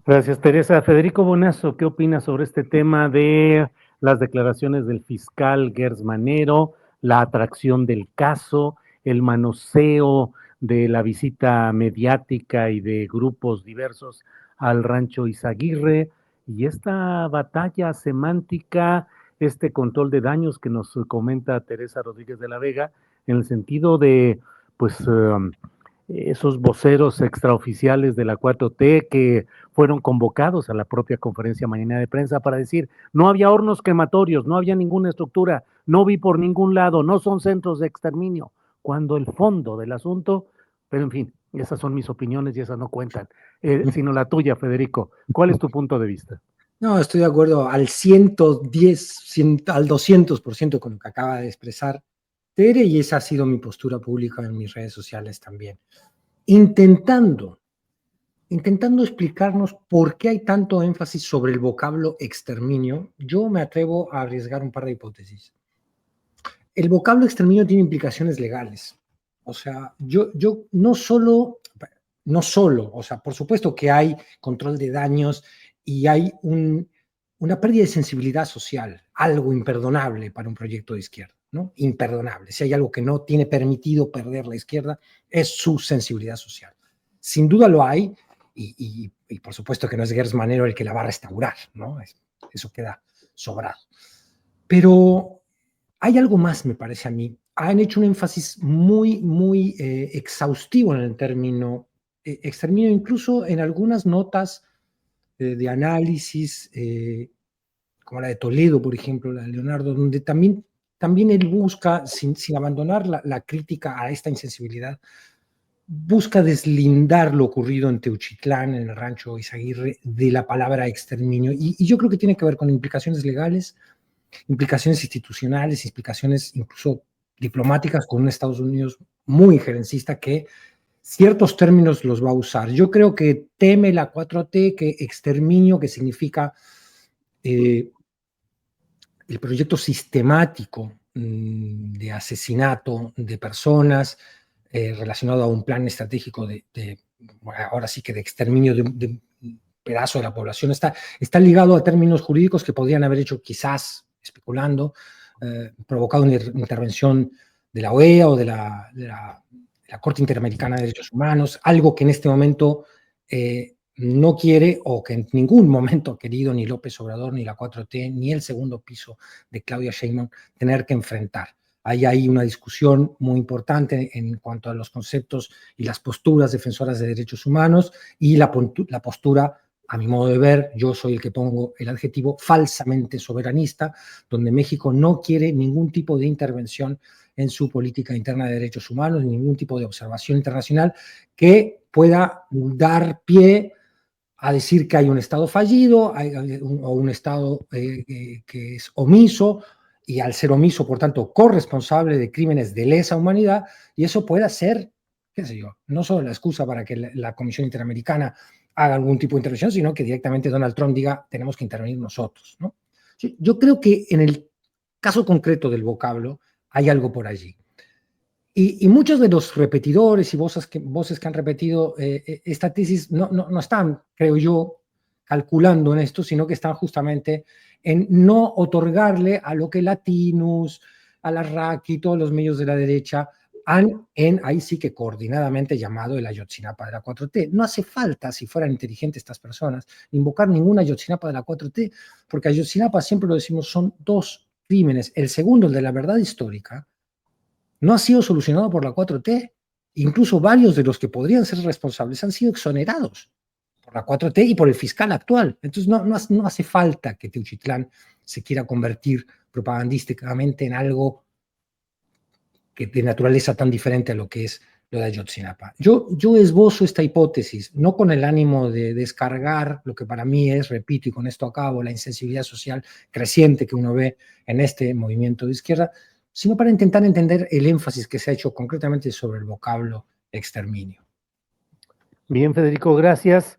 Gracias, Teresa. Federico Bonazo, ¿qué opinas sobre este tema de las declaraciones del fiscal Gertz Manero, la atracción del caso, el manoseo de la visita mediática y de grupos diversos al rancho Izaguirre, y esta batalla semántica, este control de daños que nos comenta Teresa Rodríguez de la Vega, en el sentido de, pues, esos voceros extraoficiales de la 4T que fueron convocados a la propia conferencia mañanera de prensa para decir, no había hornos crematorios, no había ninguna estructura, no vi por ningún lado, no son centros de exterminio, cuando el fondo del asunto, pero en fin, esas son mis opiniones y esas no cuentan, sino la tuya, Federico. ¿Cuál es tu punto de vista? No, estoy de acuerdo al 110, al 200% con lo que acaba de expresar Tere, y esa ha sido mi postura pública en mis redes sociales también. Intentando explicarnos por qué hay tanto énfasis sobre el vocablo exterminio, yo me atrevo a arriesgar un par de hipótesis. El vocablo exterminio tiene implicaciones legales. O sea, yo no solo, o sea, por supuesto que hay control de daños y hay una pérdida de sensibilidad social, algo imperdonable para un proyecto de izquierda, ¿no? Imperdonable. Si hay algo que no tiene permitido perder la izquierda, es su sensibilidad social. Sin duda lo hay, y por supuesto que no es Gertz Manero el que la va a restaurar, ¿no? Eso queda sobrado. Pero hay algo más, me parece a mí. Han hecho un énfasis muy, muy exhaustivo en el término exterminio, incluso en algunas notas de análisis, como la de Toledo, por ejemplo, la de Leonardo, donde también él busca, sin abandonar la crítica a esta insensibilidad, busca deslindar lo ocurrido en Teuchitlán, en el rancho Izaguirre, de la palabra exterminio. Y yo creo que tiene que ver con implicaciones legales, implicaciones institucionales, implicaciones incluso diplomáticas, con un Estados Unidos muy injerencista que ciertos términos los va a usar. Yo creo que teme la 4T que exterminio, que significa el proyecto sistemático de asesinato de personas relacionado a un plan estratégico ahora sí que de exterminio de un pedazo de la población, está ligado a términos jurídicos que podrían haber hecho, quizás, especulando, provocado una intervención de la OEA o de la Corte Interamericana de Derechos Humanos, algo que en este momento no quiere, o que en ningún momento ha querido ni López Obrador, ni la 4T, ni el segundo piso de Claudia Sheinbaum tener que enfrentar. Hay ahí una discusión muy importante en cuanto a los conceptos y las posturas defensoras de derechos humanos y la postura, a mi modo de ver, yo soy el que pongo el adjetivo falsamente soberanista, donde México no quiere ningún tipo de intervención en su política interna de derechos humanos, ningún tipo de observación internacional que pueda dar pie a decir que hay un Estado fallido o un Estado que es omiso, y al ser omiso, por tanto, corresponsable de crímenes de lesa humanidad, y eso puede ser, qué sé yo, no solo la excusa para que la Comisión Interamericana haga algún tipo de intervención, sino que directamente Donald Trump diga, tenemos que intervenir nosotros, ¿no? Sí, yo creo que en el caso concreto del vocablo hay algo por allí. Y muchos de los repetidores y voces que han repetido esta tesis no están, creo yo, calculando en esto, sino que están justamente en no otorgarle a lo que Latinus, a la RAC y todos los medios de la derecha han, ahí sí que coordinadamente llamado el Ayotzinapa de la 4T. No hace falta, si fueran inteligentes estas personas, invocar ninguna Ayotzinapa de la 4T, porque Ayotzinapa, siempre lo decimos, son dos crímenes. El segundo, el de la verdad histórica, no ha sido solucionado por la 4T. Incluso varios de los que podrían ser responsables han sido exonerados por la 4T y por el fiscal actual. Entonces no hace falta que Teuchitlán se quiera convertir propagandísticamente en algo que de naturaleza tan diferente a lo que es lo de Ayotzinapa. Yo esbozo esta hipótesis, no con el ánimo de descargar lo que para mí es, repito, y con esto acabo, la insensibilidad social creciente que uno ve en este movimiento de izquierda, sino para intentar entender el énfasis que se ha hecho concretamente sobre el vocablo exterminio. Bien, Federico, gracias.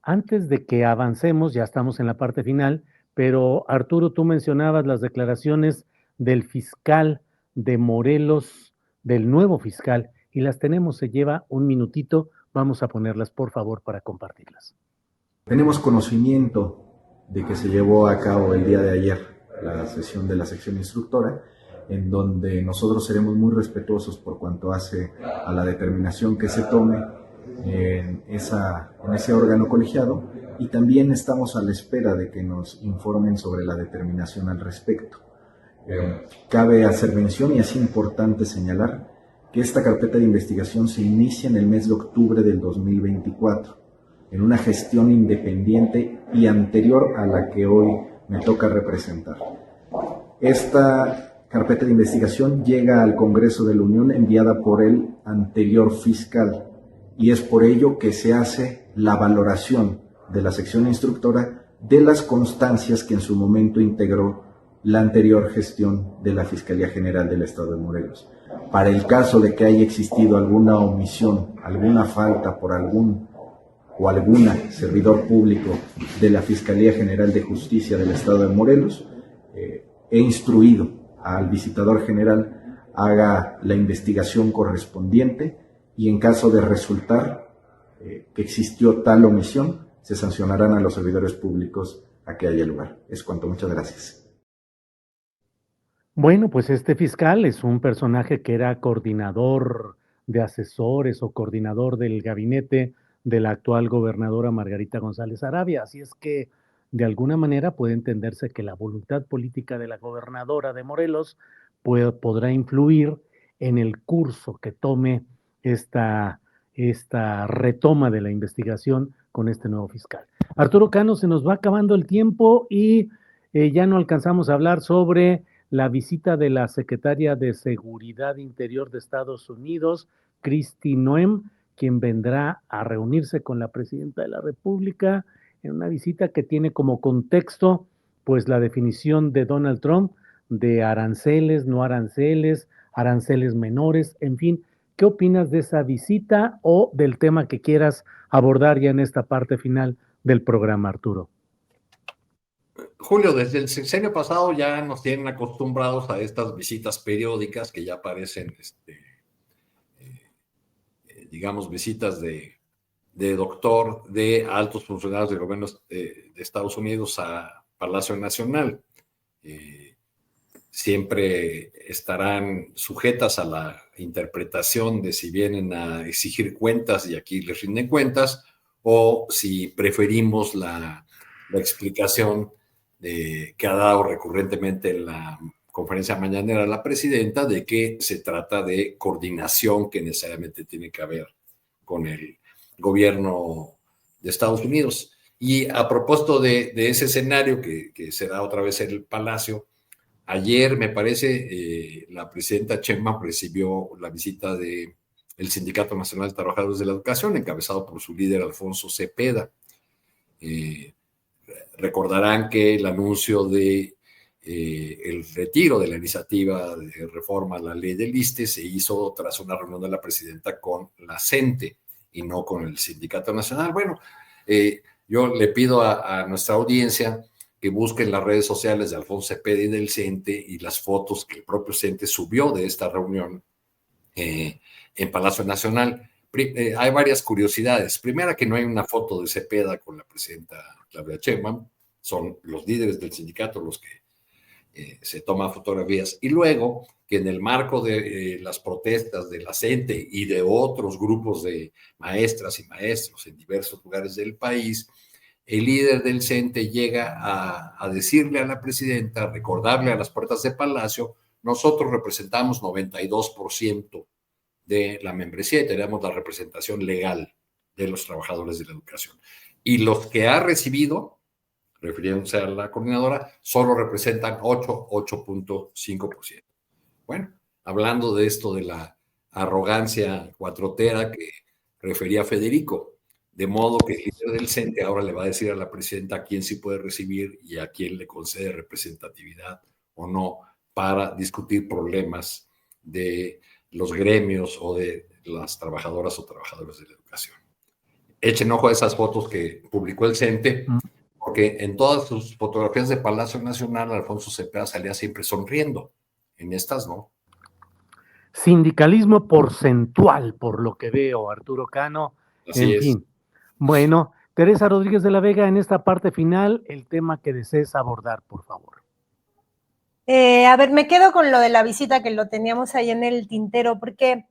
Antes de que avancemos, ya estamos en la parte final, pero Arturo, tú mencionabas las declaraciones del fiscal de Morelos, del nuevo fiscal, y las tenemos, se lleva un minutito, vamos a ponerlas por favor para compartirlas. Tenemos conocimiento de que se llevó a cabo el día de ayer la sesión de la sección instructora, en donde nosotros seremos muy respetuosos por cuanto hace a la determinación que se tome en ese órgano colegiado, y también estamos a la espera de que nos informen sobre la determinación al respecto. Cabe hacer mención, y es importante señalar, que esta carpeta de investigación se inicia en el mes de octubre del 2024, en una gestión independiente y anterior a la que hoy me toca representar. Esta carpeta de investigación llega al Congreso de la Unión enviada por el anterior fiscal, y es por ello que se hace la valoración de la sección instructora de las constancias que en su momento integró la anterior gestión de la Fiscalía General del Estado de Morelos. Para el caso de que haya existido alguna omisión, alguna falta por algún o alguna servidor público de la Fiscalía General de Justicia del Estado de Morelos, he instruido al visitador general haga la investigación correspondiente, y en caso de resultar que existió tal omisión, se sancionarán a los servidores públicos a que haya lugar. Es cuanto, muchas gracias. Bueno, pues este fiscal es un personaje que era coordinador de asesores o coordinador del gabinete de la actual gobernadora Margarita González Arabia. Así es que de alguna manera puede entenderse que la voluntad política de la gobernadora de Morelos podrá influir en el curso que tome esta retoma de la investigación con este nuevo fiscal. Arturo Cano, se nos va acabando el tiempo y ya no alcanzamos a hablar sobre la visita de la secretaria de Seguridad Interior de Estados Unidos, Kristi Noem, quien vendrá a reunirse con la presidenta de la República en una visita que tiene como contexto pues la definición de Donald Trump de aranceles, no aranceles, aranceles menores, en fin. ¿Qué opinas de esa visita o del tema que quieras abordar ya en esta parte final del programa, Arturo? Julio, desde el sexenio pasado ya nos tienen acostumbrados a estas visitas periódicas que ya parecen, digamos, visitas de doctor de altos funcionarios del gobierno de Estados Unidos a Palacio Nacional. Siempre estarán sujetas a la interpretación de si vienen a exigir cuentas y aquí les rinden cuentas, o si preferimos la explicación que ha dado recurrentemente la conferencia mañanera la presidenta de que se trata de coordinación que necesariamente tiene que haber con el gobierno de Estados Unidos. Y a propósito de ese escenario que se da otra vez en el Palacio, ayer me parece la presidenta Sheinbaum recibió la visita del Sindicato Nacional de Trabajadores de la Educación, encabezado por su líder Alfonso Cepeda. Recordarán que el anuncio de el retiro de la iniciativa de reforma a la ley del ISSSTE se hizo tras una reunión de la presidenta con la CENTE y no con el Sindicato Nacional. Bueno, yo le pido a nuestra audiencia que busquen las redes sociales de Alfonso Cepeda y del CENTE y las fotos que el propio CENTE subió de esta reunión en Palacio Nacional. Hay varias curiosidades. Primera, que no hay una foto de Cepeda con la presidenta Claudia Sheinbaum, son los líderes del sindicato los que se toman fotografías. Y luego, que en el marco de las protestas de la CENTE y de otros grupos de maestras y maestros en diversos lugares del país, el líder del CENTE llega a decirle a la presidenta, a recordarle a las puertas de Palacio, nosotros representamos 92% de la membresía y tenemos la representación legal de los trabajadores de la educación. Y los que ha recibido, refiriéndose a la coordinadora, solo representan 8.5%. Bueno, hablando de esto de la arrogancia cuatrotera que refería Federico, de modo que el líder del CENTE ahora le va a decir a la presidenta a quién sí puede recibir y a quién le concede representatividad o no para discutir problemas de los gremios o de las trabajadoras o trabajadores de la educación. Echen ojo a esas fotos que publicó el CENTE, porque en todas sus fotografías de Palacio Nacional, Alfonso Cepeda salía siempre sonriendo. En estas, ¿no? Sindicalismo porcentual, por lo que veo, Arturo Cano. Así es. Fin. Bueno, Teresa Rodríguez de la Vega, en esta parte final, el tema que desees abordar, por favor. A ver, me quedo con lo de la visita que lo teníamos ahí en el tintero, porque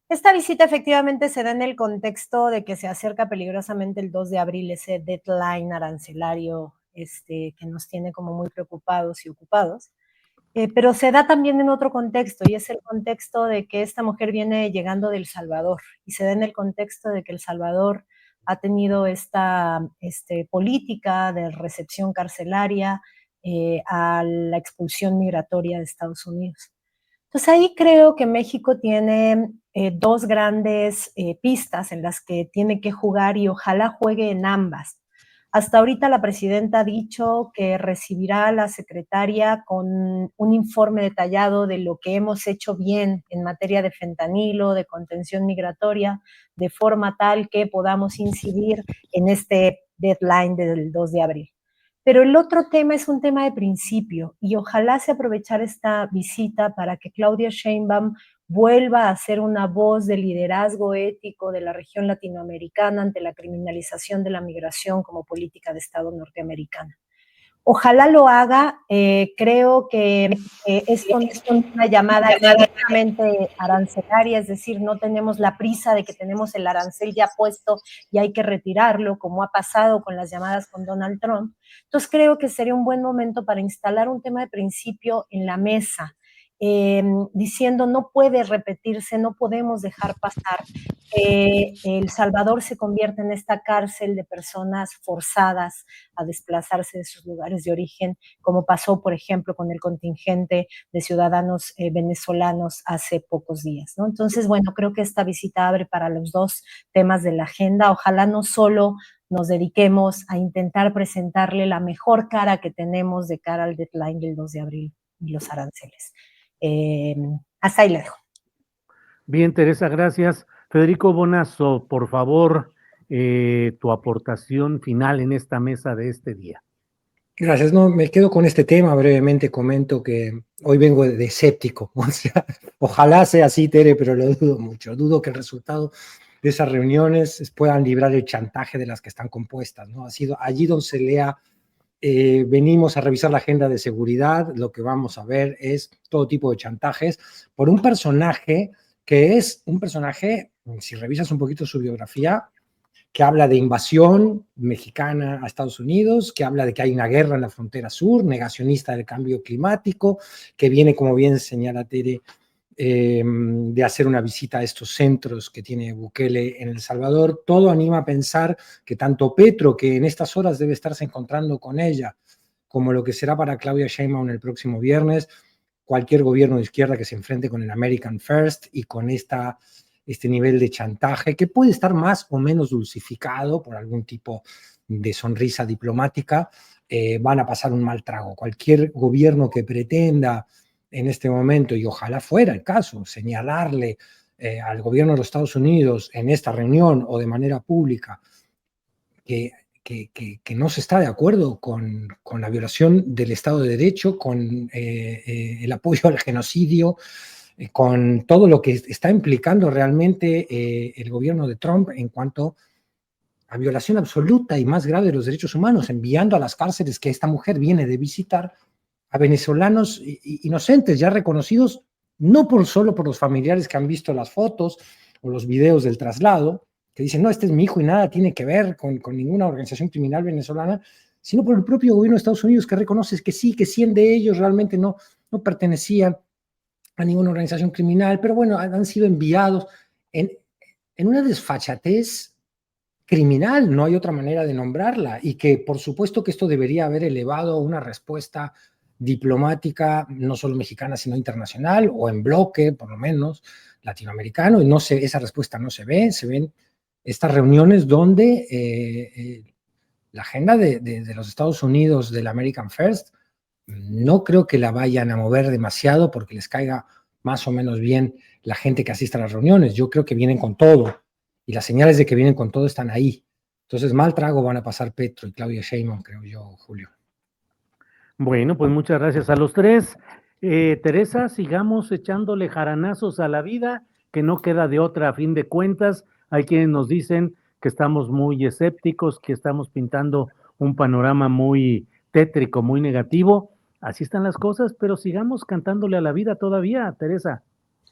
esta visita efectivamente se da en el contexto de que se acerca peligrosamente el 2 de abril, ese deadline arancelario que nos tiene como muy preocupados y ocupados. Pero se da también en otro contexto, y es el contexto de que esta mujer viene llegando de El Salvador, y se da en el contexto de que El Salvador ha tenido esta política de recepción carcelaria a la expulsión migratoria de Estados Unidos. Entonces ahí creo que México tiene dos grandes pistas en las que tiene que jugar y ojalá juegue en ambas. Hasta ahorita la presidenta ha dicho que recibirá a la secretaria con un informe detallado de lo que hemos hecho bien en materia de fentanilo, de contención migratoria, de forma tal que podamos incidir en este deadline del 2 de abril. Pero el otro tema es un tema de principio y ojalá se aprovechar esta visita para que Claudia Sheinbaum vuelva a ser una voz de liderazgo ético de la región latinoamericana ante la criminalización de la migración como política de Estado norteamericana. Ojalá lo haga, creo que esto es una llamada directamente arancelaria, es decir, no tenemos la prisa de que tenemos el arancel ya puesto y hay que retirarlo, como ha pasado con las llamadas con Donald Trump. Entonces creo que sería un buen momento para instalar un tema de principio en la mesa, diciendo no puede repetirse, no podemos dejar pasar que El Salvador se convierte en esta cárcel de personas forzadas a desplazarse de sus lugares de origen, como pasó, por ejemplo, con el contingente de ciudadanos venezolanos hace pocos días, ¿no? Entonces, bueno, creo que esta visita abre para los dos temas de la agenda. Ojalá no solo nos dediquemos a intentar presentarle la mejor cara que tenemos de cara al deadline del 2 de abril y los aranceles. Hasta ahí le dejo. Bien, Teresa, gracias. Federico Bonazo, por favor, tu aportación final en esta mesa de este día. Gracias, no, me quedo con este tema, brevemente comento que hoy vengo de escéptico, o sea, ojalá sea así, Tere, pero lo dudo mucho, dudo que el resultado de esas reuniones puedan librar el chantaje de las que están compuestas, ¿no? Ha sido allí donde se lea, venimos a revisar la agenda de seguridad, lo que vamos a ver es todo tipo de chantajes por un personaje que es un personaje, si revisas un poquito su biografía, que habla de invasión mexicana a Estados Unidos, que habla de que hay una guerra en la frontera sur, negacionista del cambio climático, que viene, como bien señala Tere, de hacer una visita a estos centros que tiene Bukele en El Salvador. Todo anima a pensar que tanto Petro, que en estas horas debe estarse encontrando con ella, como lo que será para Claudia Sheinbaum el próximo viernes, cualquier gobierno de izquierda que se enfrente con el American First y con este nivel de chantaje, que puede estar más o menos dulcificado por algún tipo de sonrisa diplomática, van a pasar un mal trago. Cualquier gobierno que pretenda en este momento, y ojalá fuera el caso, señalarle al gobierno de los Estados Unidos en esta reunión o de manera pública que no se está de acuerdo con la violación del Estado de Derecho, con el apoyo al genocidio, con todo lo que está implicando realmente el gobierno de Trump en cuanto a violación absoluta y más grave de los derechos humanos, enviando a las cárceles que esta mujer viene de visitar a venezolanos inocentes, ya reconocidos, no solo por los familiares que han visto las fotos o los videos del traslado, que dicen, no, este es mi hijo y nada tiene que ver con ninguna organización criminal venezolana, sino por el propio gobierno de Estados Unidos, que reconoce que sí, que 100 de ellos realmente no pertenecían a ninguna organización criminal, pero bueno, han sido enviados en una desfachatez criminal, no hay otra manera de nombrarla, y que por supuesto que esto debería haber elevado una respuesta diplomática, no solo mexicana, sino internacional, o en bloque, por lo menos, latinoamericano, y no sé, esa respuesta no se ve, se ven estas reuniones donde la agenda de los Estados Unidos del American First no creo que la vayan a mover demasiado porque les caiga más o menos bien la gente que asiste a las reuniones. Yo creo que vienen con todo, y las señales de que vienen con todo están ahí. Entonces, mal trago van a pasar Petro y Claudia Sheinbaum, creo yo, Julio. Bueno, pues muchas gracias a los tres. Teresa, sigamos echándole jaranazos a la vida, que no queda de otra a fin de cuentas. Hay quienes nos dicen que estamos muy escépticos, que estamos pintando un panorama muy tétrico, muy negativo. Así están las cosas, pero sigamos cantándole a la vida todavía, Teresa.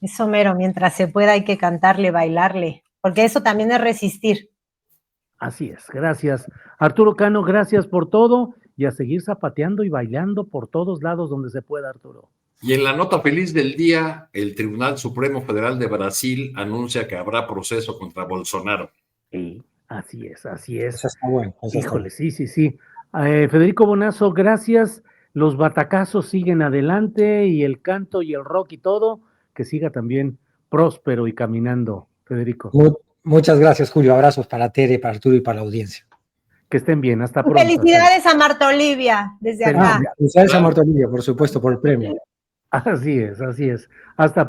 Eso mero, mientras se pueda hay que cantarle, bailarle, porque eso también es resistir. Así es, gracias. Arturo Cano, gracias por todo y a seguir zapateando y bailando por todos lados donde se pueda, Arturo. Y en la nota feliz del día, el Tribunal Supremo Federal de Brasil anuncia que habrá proceso contra Bolsonaro. Sí, así es, así es. Eso está bueno. Híjole, sí. Federico Bonazo, gracias. Los batacazos siguen adelante y el canto y el rock y todo, que siga también próspero y caminando, Federico. Muchas gracias, Julio. Abrazos para Tere, para Arturo y para la audiencia. Que estén bien, hasta pronto. Felicidades a Marta Olivia, desde acá. Felicidades a Marta Olivia, por supuesto, por el premio. Así es. Hasta